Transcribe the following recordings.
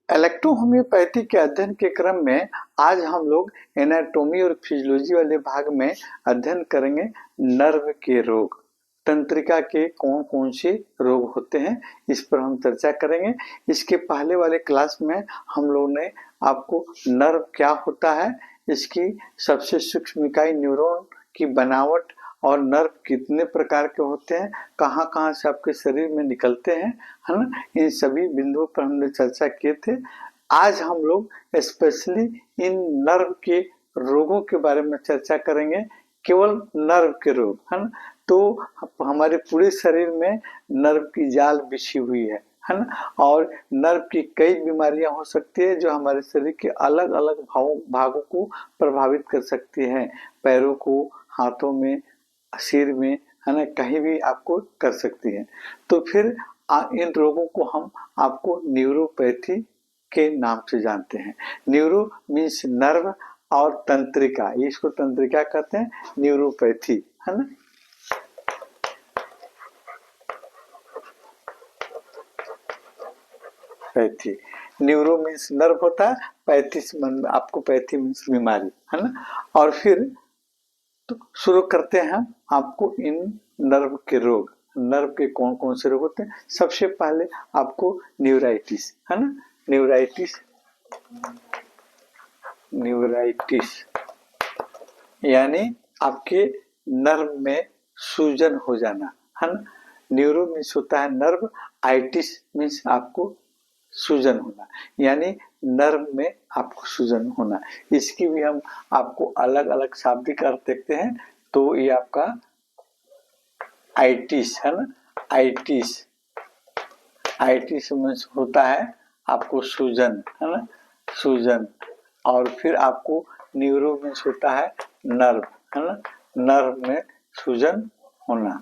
Electrohomoeopathy के अध्ययन के क्रम में आज हम लोग एनाटॉमी और फिजियोलॉजी वाले भाग में अध्ययन करेंगे नर्व के रोग। तंत्रिका के कौन कौन से रोग होते हैं इस पर हम चर्चा करेंगे। इसके पहले वाले क्लास में हम लोगों ने आपको नर्व क्या होता है, इसकी सबसे सूक्ष्म इकाई न्यूरॉन की बनावट और नर्व कितने प्रकार के होते हैं, कहाँ कहाँ से आपके शरीर में निकलते हैं, है ना, इन सभी बिंदुओं पर हमने चर्चा किए थे। आज हम लोग स्पेशली इन नर्व के रोगों के बारे में चर्चा करेंगे, केवल नर्व के रोग, है ना। तो हमारे पूरे शरीर में नर्व की जाल बिछी हुई है ना, और नर्व की कई बीमारियां हो सकती है जो हमारे शरीर के अलग अलग भागों को प्रभावित कर सकती हैं। पैरों को, हाथों में, सिर में, है ना, कहीं भी आपको कर सकती है। तो फिर इन रोगों को हम आपको न्यूरोपैथी के नाम से जानते हैं। न्यूरो मीन्स नर्व और तंत्रिका, इसको तंत्रिका कहते हैं, न्यूरोपैथी, है ना। पैथी, न्यूरो मीन्स नर्व होता है, पैथी आपको पैथी मीन्स बीमारी, है ना। और फिर तो शुरू करते हैं आपको इन नर्व के रोग। नर्व के कौन कौन से रोग होते हैं। सबसे पहले आपको न्यूराइटिस, है ना, न्यूराइटिस यानी आपके नर्व में सूजन हो जाना, है ना। न्यूरो मीन्स होता है नर्व, आइटिस मीन्स आपको सूजन होना, यानी नर्व में आपको सूजन होना। इसकी भी हम आपको अलग अलग शाब्दिक अर्थ देखते हैं। तो ये आपका आइटिस, है ना, आइटिस मीन्स होता है आपको सूजन, है ना, सूजन। और फिर आपको न्यूरो मीन्स होता है नर्व, है ना, नर्व में सूजन होना।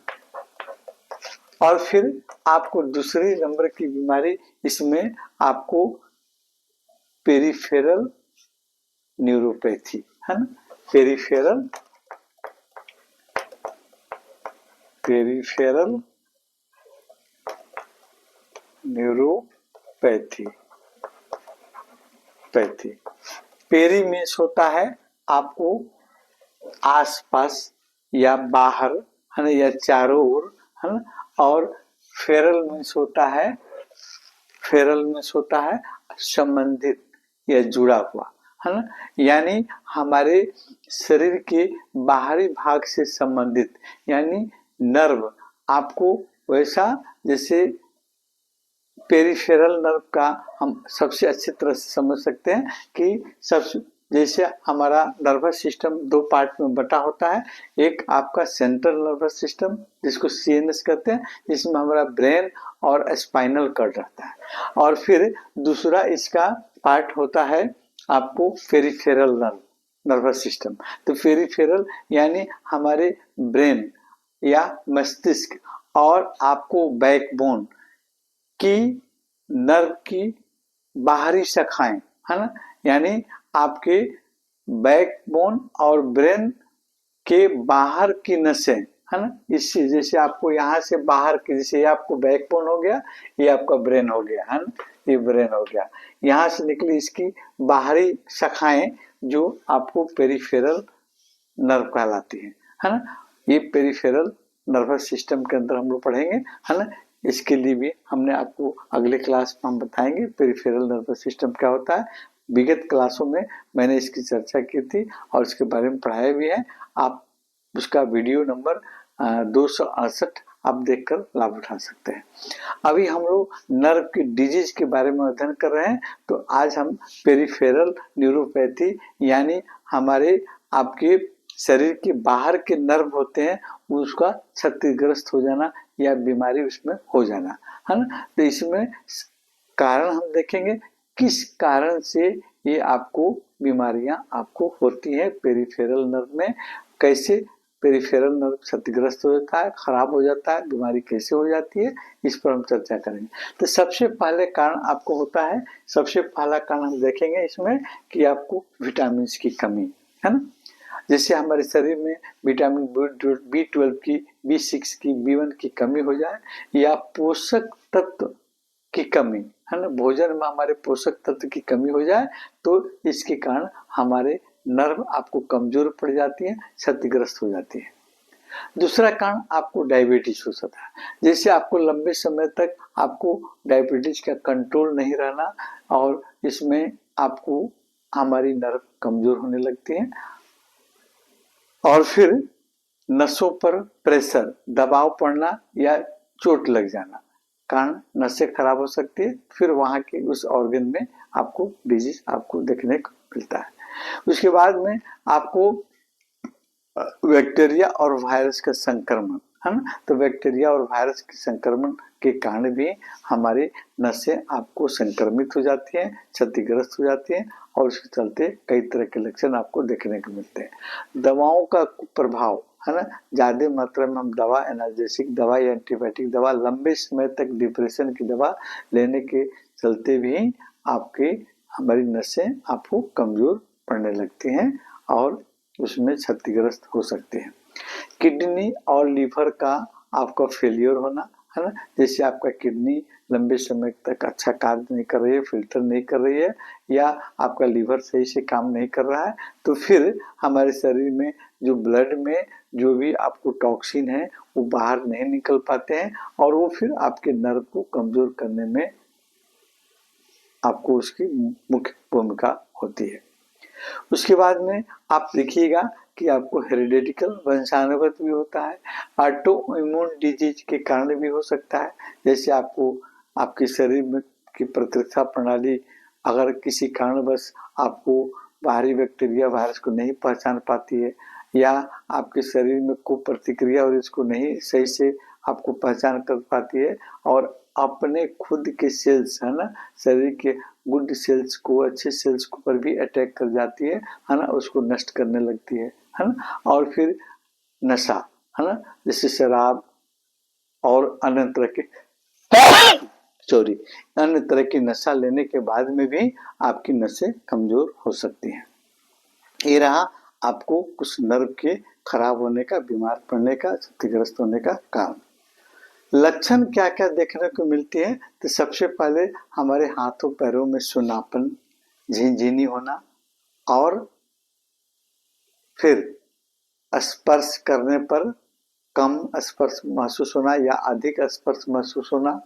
और फिर आपको दूसरी नंबर की बीमारी, इसमें आपको पेरिफेरल न्यूरोपैथी, है ना, पेरिफेरल न्यूरोपैथी। पेरी मीन्स होता है आपको आसपास या बाहर, है ना, या चारों ओर, है ना। और फेरल मीन्स होता है संबंधित या जुड़ा हुआ, है ना, यानी हमारे शरीर के बाहरी भाग से संबंधित, यानी नर्व आपको वैसा, जैसे पेरिफेरल नर्व का हम सबसे अच्छी तरह से समझ सकते हैं कि सबसे जैसे हमारा नर्वस सिस्टम दो पार्ट में बटा होता है। एक आपका सेंट्रल नर्वस सिस्टम जिसको सीएनएस कहते हैं, जिसमें हमारा ब्रेन और स्पाइनल कॉर्ड रहता है, और फिर दूसरा इसका पार्ट होता है आपको पेरिफेरल नर्वस सिस्टम। तो पेरिफेरल यानी हमारे ब्रेन या मस्तिष्क और आपको बैकबोन की नर्व की बाहरी शाखाएं, है ना, यानी आपके बैकबोन और ब्रेन के बाहर की नसें, है ना, इससे जैसे आपको यहाँ से बाहर की, जैसे ये आपको बैकबोन हो गया, ये आपका ब्रेन हो गया, है ना, ये ब्रेन हो गया, यहाँ से निकली इसकी बाहरी शाखाएं जो आपको पेरिफेरल नर्व कहलाती है ना। ये पेरिफेरल नर्वस सिस्टम के अंदर हम लोग पढ़ेंगे, है ना। इसके लिए भी हमने आपको अगले क्लास में हम बताएंगे पेरिफेरल नर्वस सिस्टम क्या होता है। विगत क्लासों में मैंने इसकी चर्चा की थी और इसके बारे में पढ़ाया भी है। आप उसका वीडियो नंबर 268 आप देखकर लाभ उठा सकते हैं। अभी हम लोग नर्व की डिजीज के बारे में अध्ययन कर रहे हैं। तो आज हम पेरिफेरल न्यूरोपैथी यानी हमारे आपके शरीर के बाहर के नर्व होते हैं उसका क्षतिग्रस्त हो जाना या बीमारी उसमें हो जाना, है ना। तो इसमें कारण हम देखेंगे किस कारण से ये आपको बीमारियां आपको होती है पेरिफेरल नर्व में, कैसे पेरिफेरल नर्व क्षतिग्रस्त हो जाता है, खराब हो जाता है, बीमारी कैसे हो जाती है, इस पर हम चर्चा करेंगे। तो सबसे पहले कारण आपको होता है, सबसे पहला कारण हम देखेंगे इसमें कि आपको विटामिन की कमी, है ना। जैसे हमारे शरीर में विटामिन B12 की, B6 की, B1 की कमी हो जाए या पोषक तत्व की कमी, है ना, भोजन में हमारे पोषक तत्व की कमी हो जाए तो इसके कारण हमारे नर्व आपको कमजोर पड़ जाती है, क्षतिग्रस्त हो जाती है। दूसरा कारण आपको डायबिटीज हो सकता है। जैसे आपको लंबे समय तक आपको डायबिटीज का कंट्रोल नहीं रहना और इसमें आपको हमारी नर्व कमजोर होने लगती है और फिर नसों पर प्रेशर, दबाव पड़ना या चोट लग जाना, कारण नसें खराब हो सकती है, फिर वहां के उस ऑर्गन में आपको डिजीज आपको देखने को मिलता है। उसके बाद में आपको बैक्टीरिया और वायरस का संक्रमण, है ना, तो बैक्टीरिया और वायरस के संक्रमण के कारण भी हमारी नसें आपको संक्रमित हो जाती हैं, क्षतिग्रस्त हो जाती हैं और उसके चलते कई तरह के लक्षण आपको देखने को मिलते हैं। दवाओं का प्रभाव, है ना, ज्यादा मात्रा में हम दवा, एनाल्जेसिक दवा या एंटीबायोटिक दवा, लंबे समय तक डिप्रेशन की दवा लेने के चलते भी आपके हमारी नसें आपको कमजोर पड़ने लगती हैं और उसमें क्षतिग्रस्त हो सकते हैं। किडनी और लीवर का आपका फेलियर होना, है ना, जैसे आपका किडनी लंबे समय तक अच्छा कार्य नहीं कर रही है, फिल्टर नहीं कर रही है या आपका लीवर सही से काम नहीं कर रहा है, तो फिर हमारे शरीर में जो ब्लड में जो भी आपको टॉक्सिन है वो बाहर नहीं निकल पाते हैं और वो फिर आपके नर्व को कमजोर करने में आपको उसकी मुख्य भूमिका होती है। उसके बाद में आप देखिएगा कि आपको हेरिडेटिकल वंशानुगत भी होता है, ऑटो इम्यून डिजीज के कारण भी हो सकता है। जैसे आपको आपके शरीर में की प्रतिरक्षा प्रणाली अगर किसी कारणवश आपको बाहरी बैक्टीरिया वायरस को नहीं पहचान पाती है या आपके शरीर में कोई प्रतिक्रिया और इसको नहीं सही से आपको पहचान कर पाती है और अपने खुद के सेल्स, है ना, शरीर के गुड सेल्स को, अच्छे सेल्स को पर भी अटैक कर जाती है ना, उसको नष्ट करने लगती है ना। और फिर नशा, है ना, जैसे शराब और अन्य तरह के अन्य तरह की नशा लेने के बाद में भी आपकी नसें कमजोर हो सकती हैं। ये रहा आपको कुछ नर्व के खराब होने का, बीमार पड़ने का, क्षतिग्रस्त होने का कारण। लक्षण क्या क्या देखने को मिलती है, तो सबसे पहले हमारे हाथों पैरों में सुन्नापन, झिनझिनी होना और फिर स्पर्श करने पर कम स्पर्श महसूस होना या अधिक स्पर्श महसूस होना,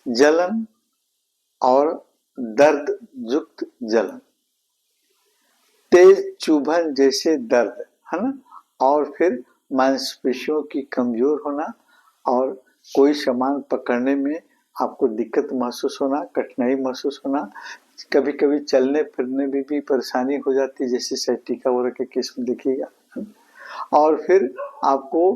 जलन और दर्द युक्त जलन, तेज चुभन जैसे दर्द, है ना, और फिर मांसपेशियों की कमजोर होना और कोई सामान पकड़ने में आपको दिक्कत महसूस होना, कठिनाई महसूस होना, कभी कभी चलने फिरने में भी परेशानी हो जाती है, जैसे सैटिका वगैरह के केस में देखिएगा। और फिर आपको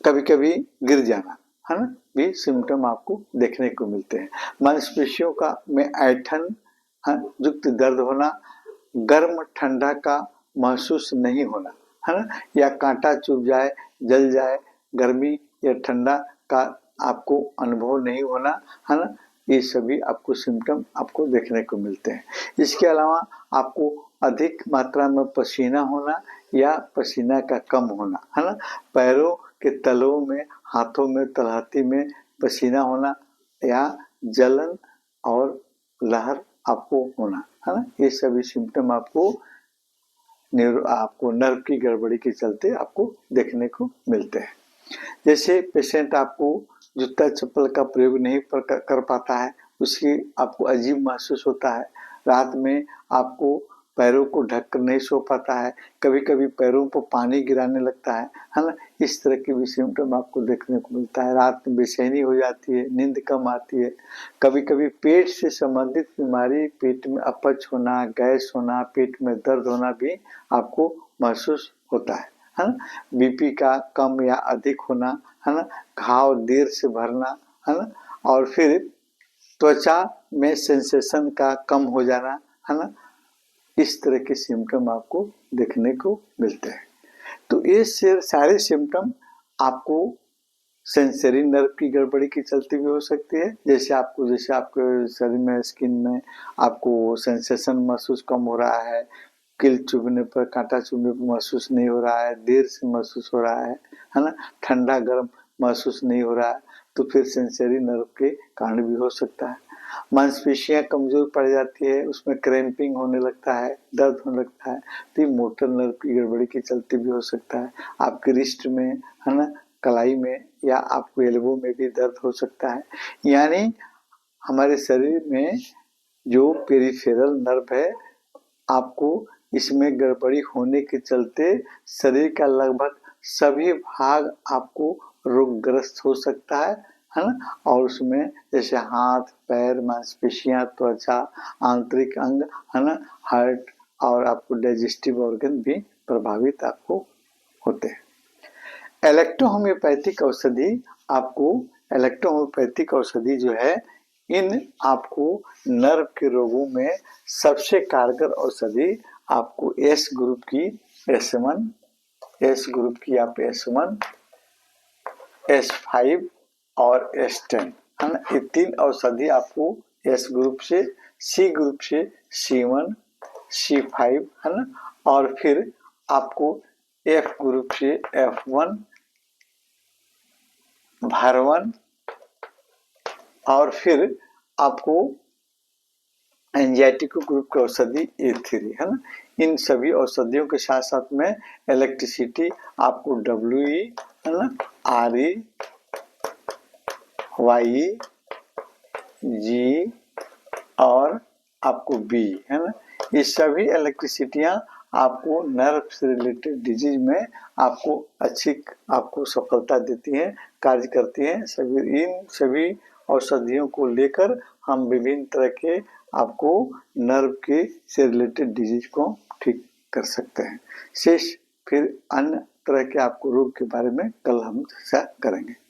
कभी कभी गिर जाना, है ना, भी सिम्टम आपको देखने को मिलते हैं। मांसपेशियों का में ऐठन युक्त दर्द होना, गर्म ठंडा का महसूस नहीं होना, है ना, या कांटा चुभ जाए, जल जाए, गर्मी या ठंडा का आपको अनुभव नहीं होना, है ना, ये सभी आपको सिम्टम आपको देखने को मिलते हैं। इसके अलावा आपको अधिक मात्रा में पसीना होना या पसीना का कम होना, है ना, पैरों के तलों में, हाथों में, तलहटी में पसीना होना या जलन और लहर आपको होना, है ना, ये सभी सिम्टम आपको नर्व की गड़बड़ी के चलते आपको देखने को मिलते हैं। जैसे पेशेंट आपको जूता चप्पल का प्रयोग नहीं कर पाता है, उसकी आपको अजीब महसूस होता है, रात में आपको पैरों को ढक कर नहीं सो पाता है, कभी कभी पैरों पर पानी गिराने लगता है ना, इस तरह के भी सिम्टम आपको देखने को मिलता है। रात में बेचैनी हो जाती है, नींद कम आती है, कभी कभी पेट से संबंधित बीमारी, पेट में अपच होना, गैस होना, पेट में दर्द होना भी आपको महसूस होता है ना, बीपी का कम या अधिक होना, है ना, घाव देर से भरना, है ना, और फिर त्वचा में सेंसेशन का कम हो जाना, है ना, इस तरह के सिम्टम आपको देखने को मिलते हैं। तो ये सारे सिम्टम आपको सेंसरी नर्व की गड़बड़ी की चलती भी हो सकती है। जैसे आपके शरीर में, स्किन में आपको सेंसेशन महसूस कम हो रहा है, किल चुभने पर, कांटा चुभने पर महसूस नहीं हो रहा है, देर से महसूस हो रहा है ना, ठंडा गर्म महसूस नहीं हो रहा है तो फिर सेंसरी नर्व के कारण भी हो सकता है। मांसपेशियां कमजोर पड़ जाती है, उसमें क्रैम्पिंग होने लगता है, दर्द होने लगता है, तो ये मोटर नर्व की गड़बड़ी के चलते भी हो सकता है। आपके रिस्ट में, है ना, कलाई में या आपको एल्बो में भी दर्द हो सकता है। यानी हमारे शरीर में जो पेरिफेरल नर्व है, आपको इसमें गड़बड़ी होने के चलते शरीर का लगभग सभी भाग आपको रोगग्रस्त हो सकता है ना। और उसमें जैसे हाथ, पैर, मांसपेशियां, त्वचा, आंतरिक अंग, है ना, हार्ट और आपको डाइजेस्टिव ऑर्गन भी प्रभावित आपको होते हैं। इलेक्ट्रोहोम्योपैथिक औषधि आपको, इलेक्ट्रोहोम्योपैथिक औषधि जो है, इन आपको नर्व के रोगों में सबसे कारगर औषधि आपको एस ग्रुप की S1, एस ग्रुप की आप S1, S5 और S10, है ना, ये 3 औषधि आपको एस ग्रुप से, सी ग्रुप से C1, C5, है ना, और फिर आपको F ग्रुप से F1, भारवन और फिर आपको एंजाइटी ग्रुप की औषधि E3, है ना। इन सभी औषधियों के साथ साथ में इलेक्ट्रिसिटी आपको WE, है ना, RE, YE, G और आपको B, है ना। ये सभी इलेक्ट्रिसिटियां आपको नर्व से रिलेटेड डिजीज में आपको अच्छी आपको सफलता देती हैं, कार्य करती हैं। इन सभी औषधियों को लेकर हम विभिन्न तरह के आपको नर्व के से रिलेटेड डिजीज को ठीक कर सकते हैं। शेष फिर अन्य तरह के आपको रोग के बारे में कल हम चर्चा करेंगे।